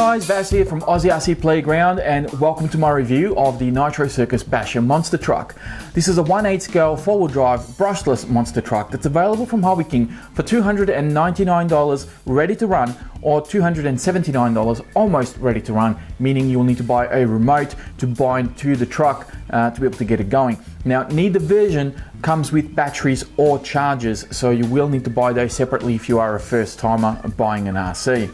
guys, Vass here from Aussie RC Playground, and welcome to my review of the Nitro Circus Basher monster truck. This is a 1/8 scale 4-wheel drive brushless monster truck that's available from Hobby King for $299 ready to run, or $279 almost ready to run, meaning you'll need to buy a remote to bind to the truck to be able to get it going. Now, neither version comes with batteries or chargers, so you will need to buy those separately if you are a first timer buying an RC.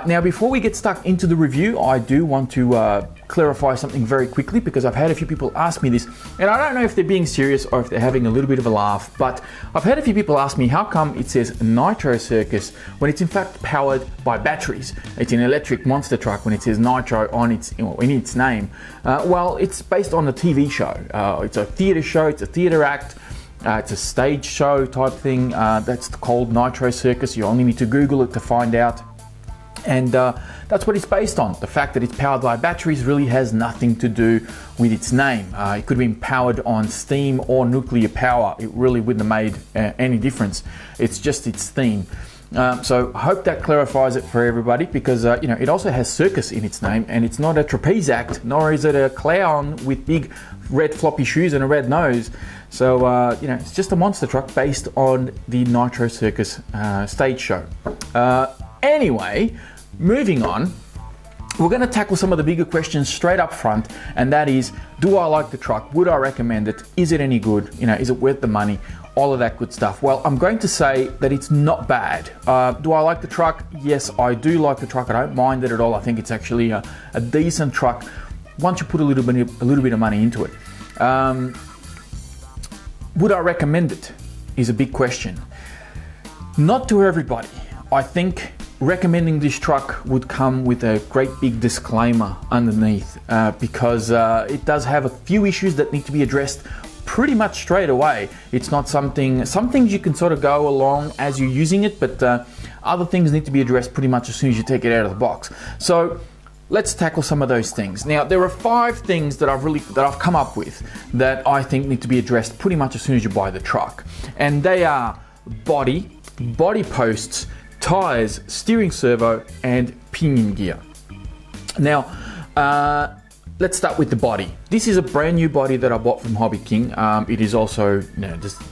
Now, before we get stuck into the review, I do want to clarify something very quickly, because I've had a few people ask me this, and I don't know if they're being serious or if they're having a little bit of a laugh, but I've had a few people ask me how come it says Nitro Circus when it's in fact powered by batteries. It's an electric monster truck when it says Nitro on in its name. Well, it's based on a TV show. It's a theater show, it's a theater act. It's a stage show type thing that's called Nitro Circus. You only need to Google it to find out. And that's what it's based on. The fact that it's powered by batteries really has nothing to do with its name. It could have been powered on steam or nuclear power. It really wouldn't have made any difference. It's just its theme. So I hope that clarifies it for everybody, because it also has circus in its name, and it's not a trapeze act, nor is it a clown with big red floppy shoes and a red nose. So it's just a monster truck based on the Nitro Circus stage show. Anyway, moving on, we're going to tackle some of the bigger questions straight up front, and that is, do I like the truck? Would I recommend it? Is it any good? Is it worth the money? All of that good stuff. Well, I'm going to say that it's not bad. Do I like the truck? Yes, I do like the truck. I don't mind it at all. I think it's actually a decent truck once you put a little bit of money into it. Would I recommend it? Is a big question. Not to everybody. I think recommending this truck would come with a great big disclaimer underneath, because it does have a few issues that need to be addressed pretty much straight away. It's not some things you can sort of go along as you're using it, but other things need to be addressed pretty much as soon as you take it out of the box. So let's tackle some of those things. Now, there are 5 things that I've come up with that I think need to be addressed pretty much as soon as you buy the truck, and they are body posts, tires, steering servo, and pinion gear. Now, let's start with the body. This is a brand new body that I bought from Hobby King. It is also,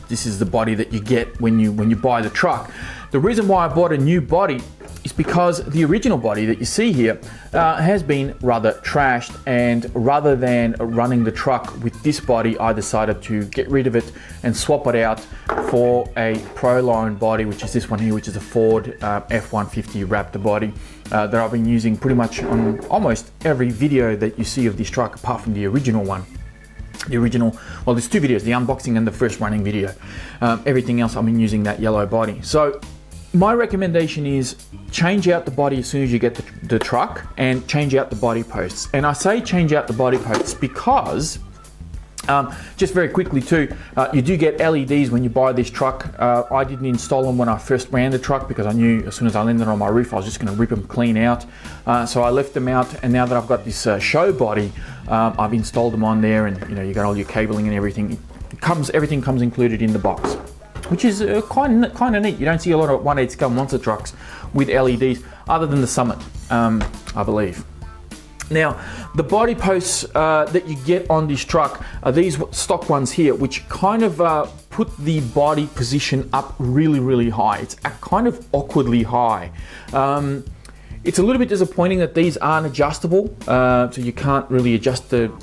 this is the body that you get when you buy the truck. The reason why I bought a new body is because the original body that you see here has been rather trashed, and rather than running the truck with this body, I decided to get rid of it and swap it out for a Proline body, which is this one here, which is a Ford F-150 Raptor body that I've been using pretty much on almost every video that you see of this truck, apart from the original one. Well, there's 2 videos, the unboxing and the first running video. Everything else I've been using that yellow body. So my recommendation is change out the body as soon as you get the truck, and change out the body posts. And I say change out the body posts because, just very quickly too, you do get LEDs when you buy this truck. I didn't install them when I first ran the truck, because I knew as soon as I landed on my roof I was just going to rip them clean out. So I left them out, and now that I've got this show body, I've installed them on there, and you got all your cabling and everything. Everything comes included in the box, which is kind of neat. You don't see a lot of 1/8 scale monster trucks with LEDs, other than the Summit, I believe. Now, the body posts that you get on this truck are these stock ones here, which kind of put the body position up really high. It's kind of awkwardly high. It's a little bit disappointing that these aren't adjustable, so you can't really adjust to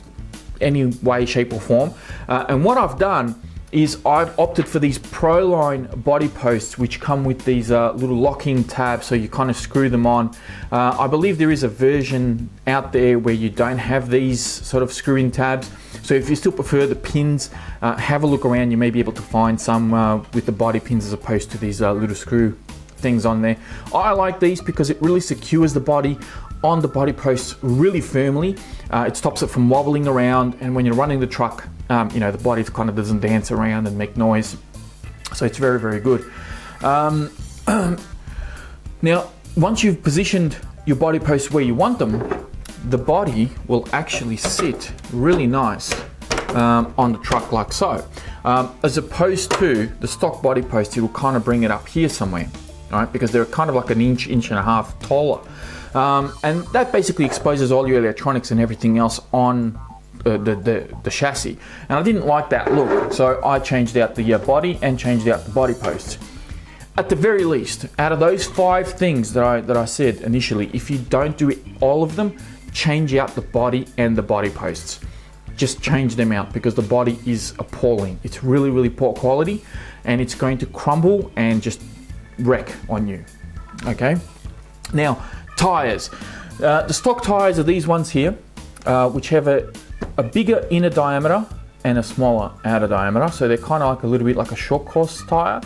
any way, shape or form. And what I've done is I've opted for these Proline body posts, which come with these little locking tabs, so you kind of screw them on. I believe there is a version out there where you don't have these sort of screwing tabs. So if you still prefer the pins, have a look around. You may be able to find some with the body pins as opposed to these little screw things on there. I like these because it really secures the body on the body posts really firmly. It stops it from wobbling around, and when you're running the truck, the body kind of doesn't dance around and make noise. So it's very good. Now, once you've positioned your body posts where you want them, the body will actually sit really nice on the truck like so. As opposed to the stock body post, it will kind of bring it up here somewhere, right? Because they're kind of like an inch and a half taller. And that basically exposes all your electronics and everything else on the chassis, and I didn't like that look, so I changed out the body and changed out the body posts. At the very least, out of those 5 things that I said initially, if you don't do all of them, change out the body and the body posts. Just change them out, because the body is appalling. It's really, really poor quality, and it's going to crumble and just wreck on you. Okay, now tires. The stock tires are these ones here, which have a bigger inner diameter and a smaller outer diameter, so they're kind of like a little bit like a short course tire.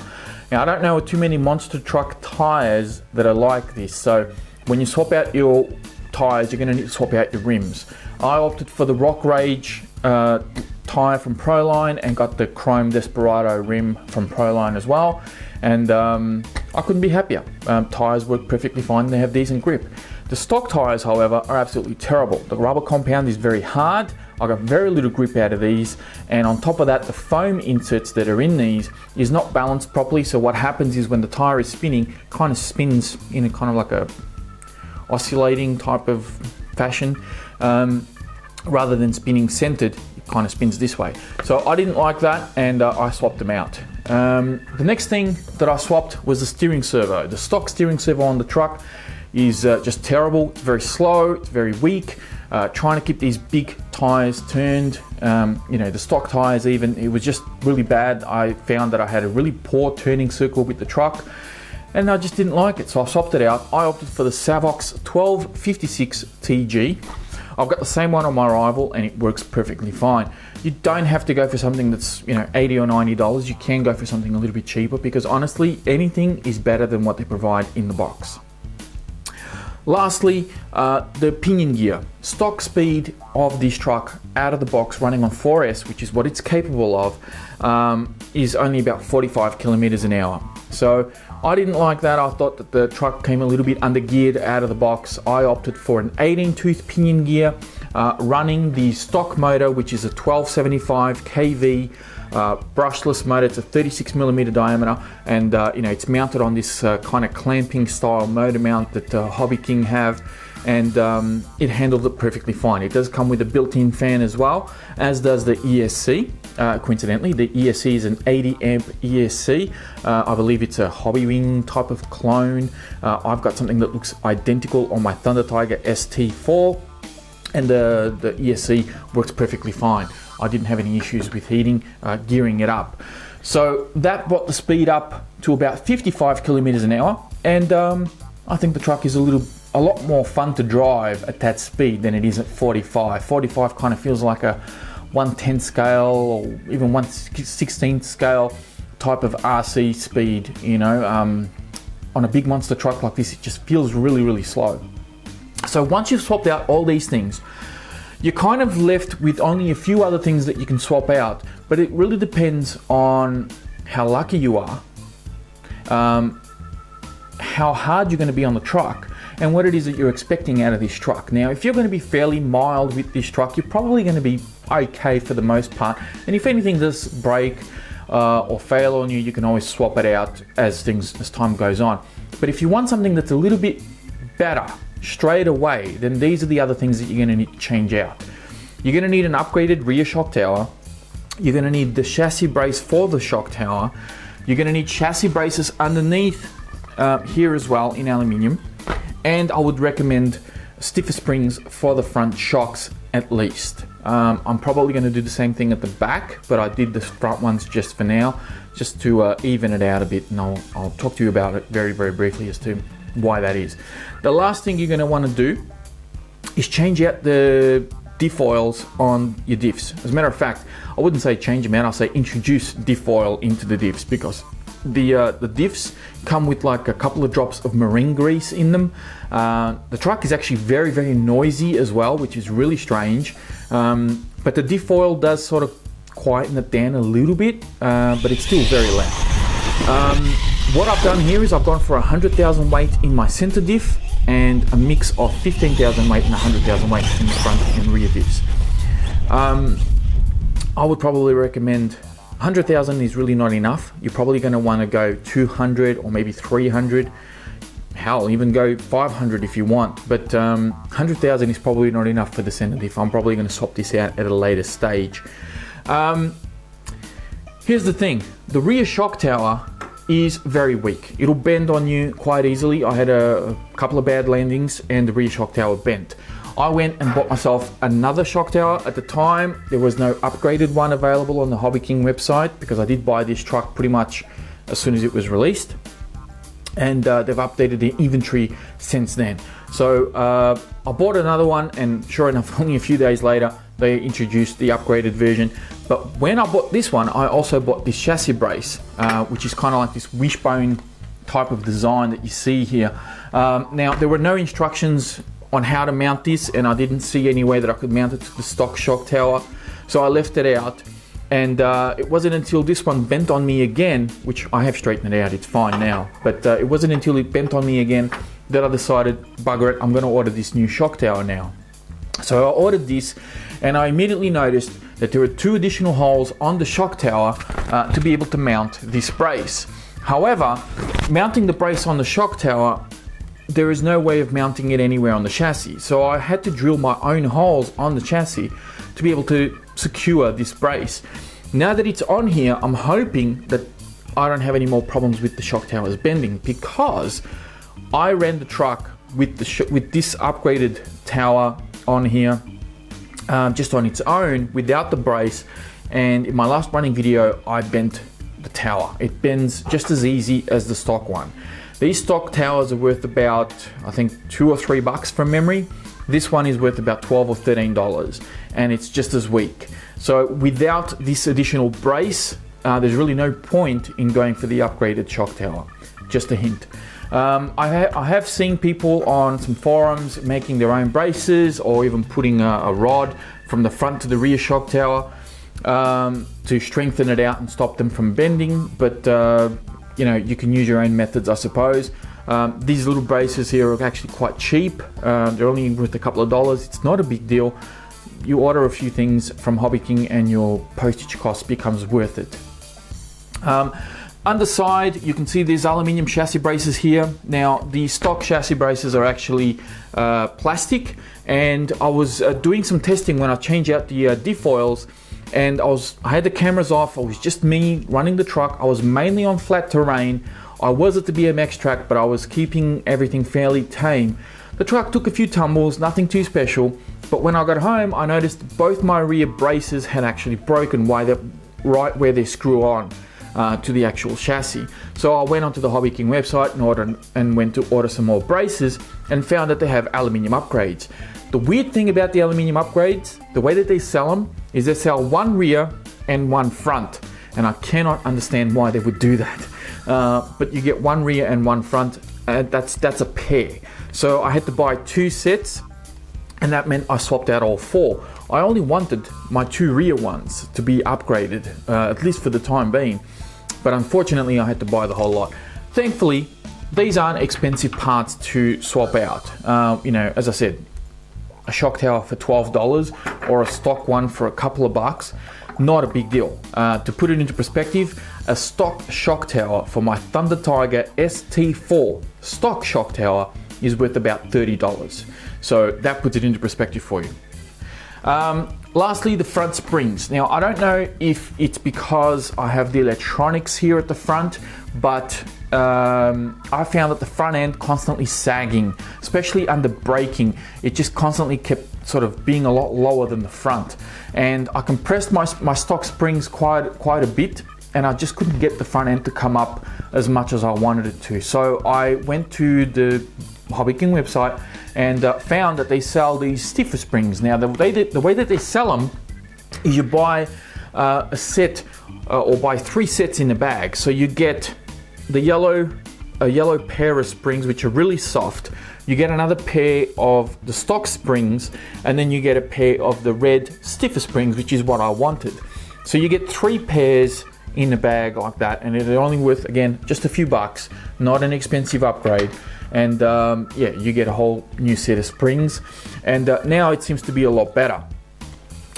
Now, I don't know too many monster truck tires that are like this, so when you swap out your tires, you're going to need to swap out your rims. I opted for the Rock Rage tire from Proline and got the Chrome Desperado rim from Proline as well, and I couldn't be happier. Tires work perfectly fine, they have decent grip. The stock tires, however, are absolutely terrible. The rubber compound is very hard. I got very little grip out of these, and on top of that, the foam inserts that are in these is not balanced properly. So what happens is when the tire is spinning, it kind of spins in a kind of like a oscillating type of fashion, rather than spinning centered. It kind of spins this way. So I didn't like that, and I swapped them out. The next thing that I swapped was the steering servo. The stock steering servo on the truck is just terrible. It's very slow, it's very weak. Trying to keep these big tires turned, the stock tires even, it was just really bad. I found that I had a really poor turning circle with the truck, and I just didn't like it, so I swapped it out. I opted for the Savox 1256 TG. I've got the same one on my rival, and it works perfectly fine. You don't have to go for something that's $80 or $90. You can go for something a little bit cheaper, because honestly, anything is better than what they provide in the box. Lastly, the pinion gear. Stock speed of this truck out of the box running on 4S, which is what it's capable of, is only about 45 kilometers an hour. So I didn't like that. I thought that the truck came a little bit under geared out of the box. I opted for an 18-tooth pinion gear, running the stock motor, which is a 1275 kV brushless motor. It's a 36mm diameter, and it's mounted on this kind of clamping style motor mount that Hobby King have, and it handled it perfectly fine. It does come with a built-in fan as well, as does the ESC. Coincidentally, the ESC is an 80 amp ESC. I believe it's a Hobby Wing type of clone. I've got something that looks identical on my Thunder Tiger ST4, and the ESC works perfectly fine. I didn't have any issues with heating, gearing it up. So that brought the speed up to about 55 kilometers an hour, and I think the truck is a lot more fun to drive at that speed than it is at 45. 45 kind of feels like a 1/10 scale or even 1/16 scale type of RC speed, on a big monster truck like this, it just feels really, really slow. So once you've swapped out all these things, you're kind of left with only a few other things that you can swap out, but it really depends on how lucky you are, how hard you're going to be on the truck, and what it is that you're expecting out of this truck. Now, if you're going to be fairly mild with this truck, you're probably going to be okay for the most part, and if anything does break or fail on you, you can always swap it out as time goes on. But if you want something that's a little bit better straight away, then these are the other things that you're going to need to change out. You're going to need an upgraded rear shock tower. You're going to need the chassis brace for the shock tower. You're going to need chassis braces underneath here as well in aluminium, and I would recommend stiffer springs for the front shocks at least. I'm probably going to do the same thing at the back, but I did the front ones just for now, just to even it out a bit, and I'll talk to you about it very, very briefly as to why that is. The last thing you're going to want to do is change out the diff oils on your diffs. As a matter of fact, I wouldn't say change them out, I'll say introduce diff oil into the diffs, because the diffs come with like a couple of drops of marine grease in them. The truck is actually very, very noisy as well, which is really strange, but the diff oil does sort of quieten it down a little bit, but it's still very loud. What I've done here is I've gone for 100,000 weight in my center diff and a mix of 15,000 weight and 100,000 weight in the front and rear diffs. I would probably recommend 100,000 is really not enough. You're probably going to want to go 200 or maybe 300. hell, even go 500 if you want, but 100,000 is probably not enough for the center diff. I'm probably going to swap this out at a later stage. Here's the thing, the rear shock tower is very weak. It'll bend on you quite easily. I had a couple of bad landings and the rear shock tower bent. I went and bought myself another shock tower. At the time, there was no upgraded one available on the Hobby King website because I did buy this truck pretty much as soon as it was released. And they've updated the inventory since then. So I bought another one, and sure enough, only a few days later, they introduced the upgraded version. But when I bought this one, I also bought this chassis brace, which is kind of like this wishbone type of design that you see here. Now, there were no instructions on how to mount this, and I didn't see any way that I could mount it to the stock shock tower, so I left it out. And it wasn't until this one bent on me again, which I have straightened it out, it's fine now, but it wasn't until it bent on me again that I decided, bugger it, I'm going to order this new shock tower now. So I ordered this, and I immediately noticed that there were 2 additional holes on the shock tower to be able to mount this brace. However, mounting the brace on the shock tower, there is no way of mounting it anywhere on the chassis. So I had to drill my own holes on the chassis to be able to secure this brace. Now that it's on here, I'm hoping that I don't have any more problems with the shock towers bending, because I ran the truck with this upgraded tower on here, just on its own without the brace, and in my last running video I bent the tower. It bends just as easy as the stock one. These stock towers are worth about, I think, $2 or $3 from memory. This one is worth about $12 or $13, and it's just as weak. So without this additional brace, there's really no point in going for the upgraded shock tower. Just a hint. I have seen people on some forums making their own braces, or even putting a rod from the front to the rear shock tower to strengthen it out and stop them from bending, but you know, you can use your own methods, I suppose. These little braces here are actually quite cheap. They're only worth a couple of dollars. It's not a big deal. You order a few things from Hobby King and your postage cost becomes worth it. Underside, you can see these aluminium chassis braces here. Now, the stock chassis braces are actually plastic, and I was doing some testing when I changed out the diff oils, and I had the cameras off. It was just me running the truck. I was mainly on flat terrain. I was at the BMX track, but I was keeping everything fairly tame. The truck took a few tumbles, nothing too special, but when I got home, I noticed both my rear braces had actually broken right where they screw on to the actual chassis. So I went onto the Hobby King website and went to order some more braces, and found that they have aluminium upgrades. The weird thing about the aluminium upgrades, the way that they sell them, is they sell one rear and one front, and I cannot understand why they would do that. But you get one rear and one front, and that's a pair. So I had to buy 2 sets, and that meant I swapped out all 4. I only wanted my 2 rear ones to be upgraded, at least for the time being, but unfortunately I had to buy the whole lot. Thankfully, these aren't expensive parts to swap out. You know, as I said, a shock tower for $12 or a stock one for a couple of bucks, not a big deal. To put it into perspective, a stock shock tower for my Thunder Tiger ST4 stock shock tower is worth about $30. So that puts it into perspective for you. Lastly, the front springs. Now, I don't know if it's because I have the electronics here at the front, but I found that the front end constantly sagging, especially under braking. It just constantly kept sort of being a lot lower than the front. And I compressed my stock springs quite a bit, and I just couldn't get the front end to come up as much as I wanted it to. So I went to the Hobby King website and found that they sell these stiffer springs. Now, the way that they sell them is you buy a set or buy 3 sets in a bag. So you get a yellow pair of springs, which are really soft. You get another pair of the stock springs, and then you get a pair of the red stiffer springs, which is what I wanted. So you get 3 pairs in a bag like that, and it's only worth, again, just a few bucks, not an expensive upgrade. And yeah, you get a whole new set of springs, and now it seems to be a lot better.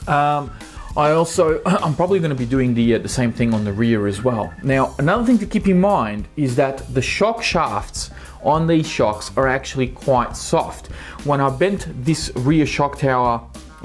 I'm probably going to be doing the same thing on the rear as well. Now, another thing to keep in mind is that the shock shafts on these shocks are actually quite soft. When I bent this rear shock tower,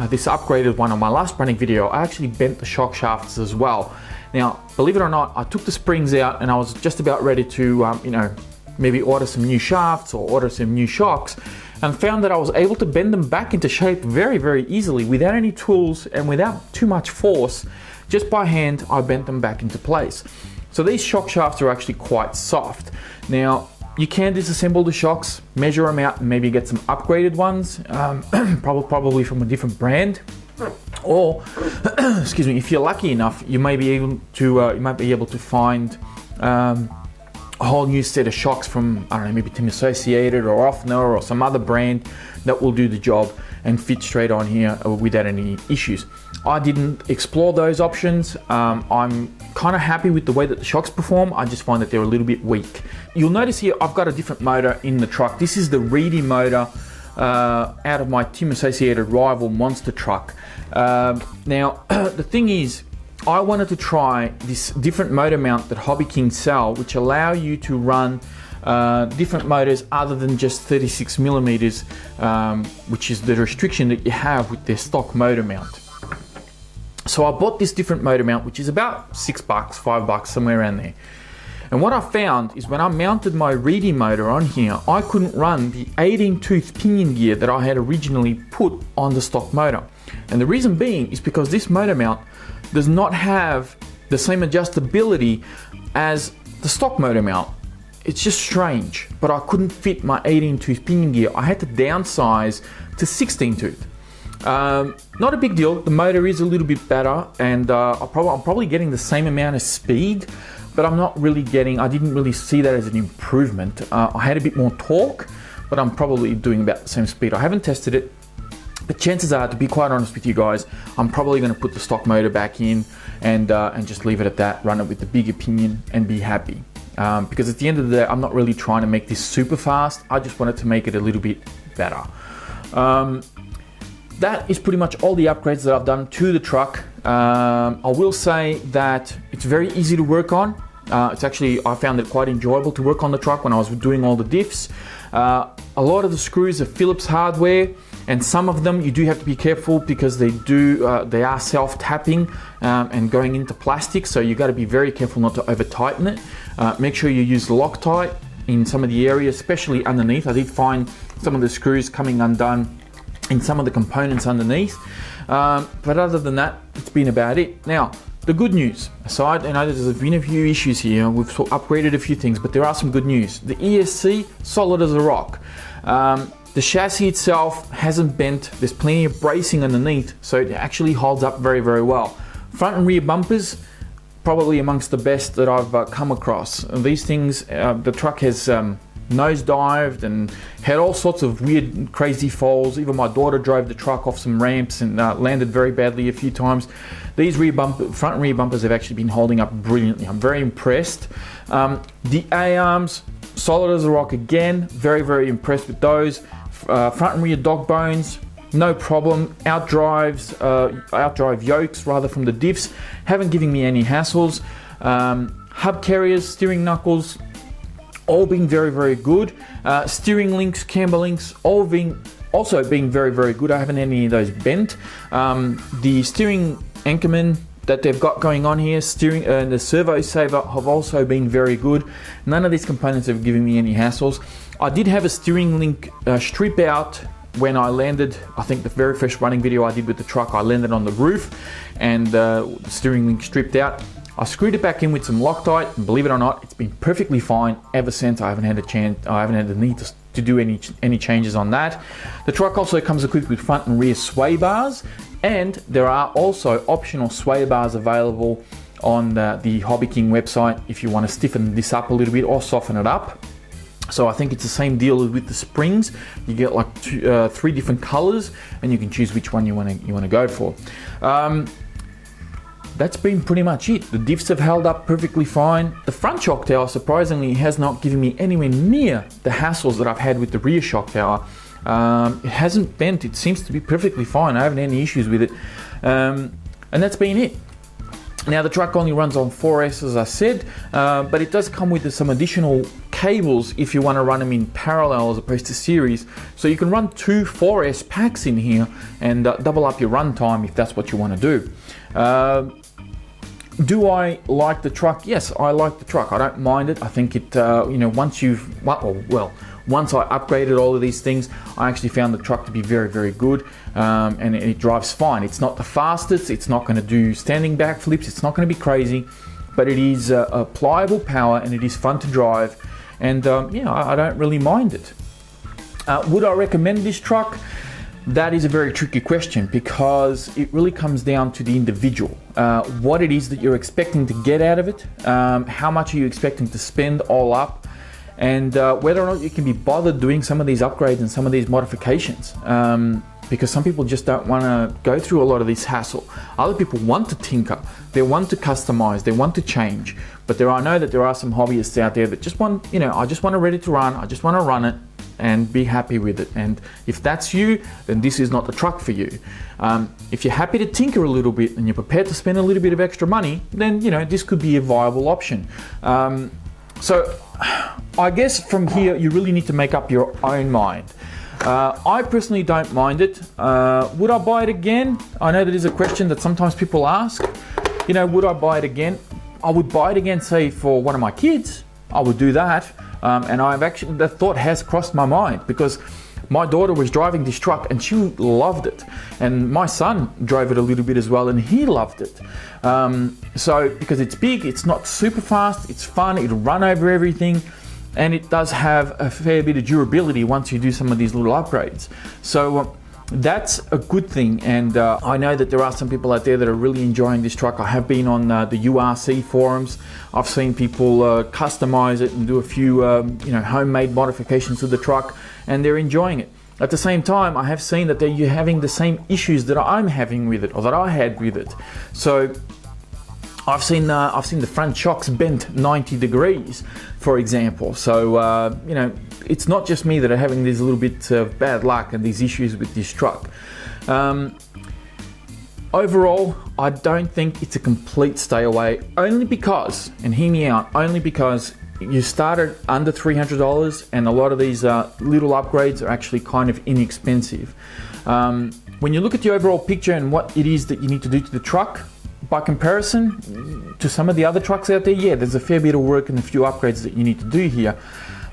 this upgraded one on my last running video, I actually bent the shock shafts as well. Now, believe it or not, I took the springs out and I was just about ready to, you know, maybe order some new shafts or order some new shocks, and found that I was able to bend them back into shape very, very easily without any tools and without too much force. Just by hand, I bent them back into place. So these shock shafts are actually quite soft. Now, you can disassemble the shocks, measure them out, and maybe get some upgraded ones, probably from a different brand. Or, excuse me, if you're lucky enough, you may be able to find a whole new set of shocks from, I don't know, maybe Team Associated or Offner or some other brand that will do the job and fit straight on here without any issues. I didn't explore those options. I'm kind of happy with the way that the shocks perform. I just find that they're a little bit weak. You'll notice here I've got a different motor in the truck. This is the Reedy motor out of my Team Associated rival monster truck. Now, the thing is, I wanted to try this different motor mount that Hobby King sell, which allow you to run different motors other than just 36 millimeters, which is the restriction that you have with their stock motor mount. So I bought this different motor mount, which is about $6, $5, somewhere around there. And what I found is when I mounted my Reedy motor on here, I couldn't run the 18-tooth pinion gear that I had originally put on the stock motor. And the reason being is because this motor mount does not have the same adjustability as the stock motor mount. It's just strange, but I couldn't fit my 18-tooth pinion gear. I had to downsize to 16-tooth. Not a big deal. The motor is a little bit better, and I'm probably getting the same amount of speed, but I didn't really see that as an improvement. I had a bit more torque, but I'm probably doing about the same speed. I haven't tested it, but chances are, to be quite honest with you guys, I'm probably going to put the stock motor back in and just leave it at that, run it with the bigger pinion and be happy. Because at the end of the day, I'm not really trying to make this super fast. I just wanted to make it a little bit better. That is pretty much all the upgrades that I've done to the truck. I will say that it's very easy to work on. I found it quite enjoyable to work on the truck when I was doing all the diffs. A lot of the screws are Phillips hardware, and some of them you do have to be careful because they are self-tapping and going into plastic, so you got to be very careful not to over tighten it. Make sure you use Loctite in some of the areas, especially underneath. I did find some of the screws coming undone in some of the components underneath, but other than that, it's been about it. Now, the good news aside, I know there's been a few issues here, we've upgraded a few things, but there are some good news. The ESC, solid as a rock. The chassis itself hasn't bent, there's plenty of bracing underneath, so it actually holds up very, very well. Front and rear bumpers, probably amongst the best that I've come across. These things, the truck has nosedived and had all sorts of weird, crazy falls. Even my daughter drove the truck off some ramps and landed very badly a few times. These front and rear bumpers have actually been holding up brilliantly. I'm very impressed. The A-arms, solid as a rock again. Very, very impressed with those. Front and rear dog bones, no problem. Outdrive yokes rather from the diffs haven't given me any hassles. Hub carriers, steering knuckles, all being very, very good. Steering links, camber links, also being very, very good. I haven't had any of those bent. The steering anchorman that they've got going on here, steering and the servo saver have also been very good. None of these components have given me any hassles. I did have a steering link strip out when I landed. I think the very first running video I did with the truck, I landed on the roof and the steering link stripped out. I screwed it back in with some Loctite, and believe it or not, it's been perfectly fine ever since. I haven't had the need to do any changes on that. The truck also comes equipped with front and rear sway bars, and there are also optional sway bars available on the Hobby King website if you want to stiffen this up a little bit or soften it up. So I think it's the same deal with the springs. You get like three different colors, and you can choose which one you want to go for. That's been pretty much it. The diffs have held up perfectly fine. The front shock tower, surprisingly, has not given me anywhere near the hassles that I've had with the rear shock tower. It hasn't bent. It seems to be perfectly fine. I haven't had any issues with it. And that's been it. Now, the truck only runs on 4S, as I said, but it does come with some additional cables if you want to run them in parallel as opposed to series. So you can run 2 4S packs in here and double up your run time if that's what you want to do. Do I like the truck? Yes, I like the truck. I don't mind it. I think it, you know, once I upgraded all of these things, I actually found the truck to be very, very good, and it drives fine. It's not the fastest, it's not going to do standing backflips, it's not going to be crazy, but it is a pliable power and it is fun to drive, and yeah, I don't really mind it. Would I recommend this truck? That is a very tricky question because it really comes down to the individual. What it is that you're expecting to get out of it, how much are you expecting to spend all up, and whether or not you can be bothered doing some of these upgrades and some of these modifications. Because some people just don't want to go through a lot of this hassle. Other people want to tinker, they want to customize, they want to change. But I know that there are some hobbyists out there that just want, you know, I just want it ready to run, I just want to run it and be happy with it. And if that's you, then this is not the truck for you. If you're happy to tinker a little bit and you're prepared to spend a little bit of extra money, then, you know, this could be a viable option. So I guess from here, you really need to make up your own mind. I personally don't mind it. Would I buy it again? I know that is a question that sometimes people ask. You know, would I buy it again? I would buy it again, say, for one of my kids. I would do that. And that thought has crossed my mind because my daughter was driving this truck and she loved it. And my son drove it a little bit as well and he loved it. So because it's big, it's not super fast, it's fun, it'll run over everything. And it does have a fair bit of durability once you do some of these little upgrades. So that's a good thing, and I know that there are some people out there that are really enjoying this truck. I have been on the URC forums. I've seen people customize it and do a few you know, homemade modifications to the truck, and they're enjoying it. At the same time, I have seen that you're having the same issues that I'm having with it, or that I had with it. So I've seen the front shocks bent 90 degrees, for example. So you know, it's not just me that are having these little bits of bad luck and these issues with this truck. Overall, I don't think it's a complete stay away, only because, and hear me out, only because you started under $300 and a lot of these little upgrades are actually kind of inexpensive. When you look at the overall picture and what it is that you need to do to the truck, by comparison to some of the other trucks out there, yeah, there's a fair bit of work and a few upgrades that you need to do here.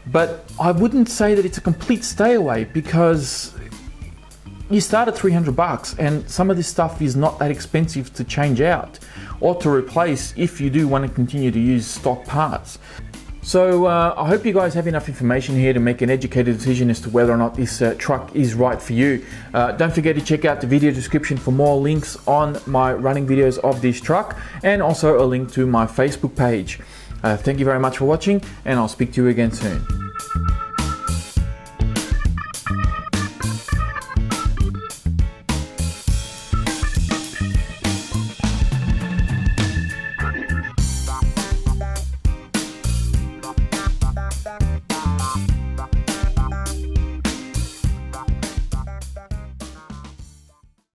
But I wouldn't say that it's a complete stay away because you start at $300 and some of this stuff is not that expensive to change out or to replace if you do want to continue to use stock parts. So I hope you guys have enough information here to make an educated decision as to whether or not this truck is right for you. Don't forget to check out the video description for more links on my running videos of this truck and also a link to my Facebook page. Thank you very much for watching, and I'll speak to you again soon.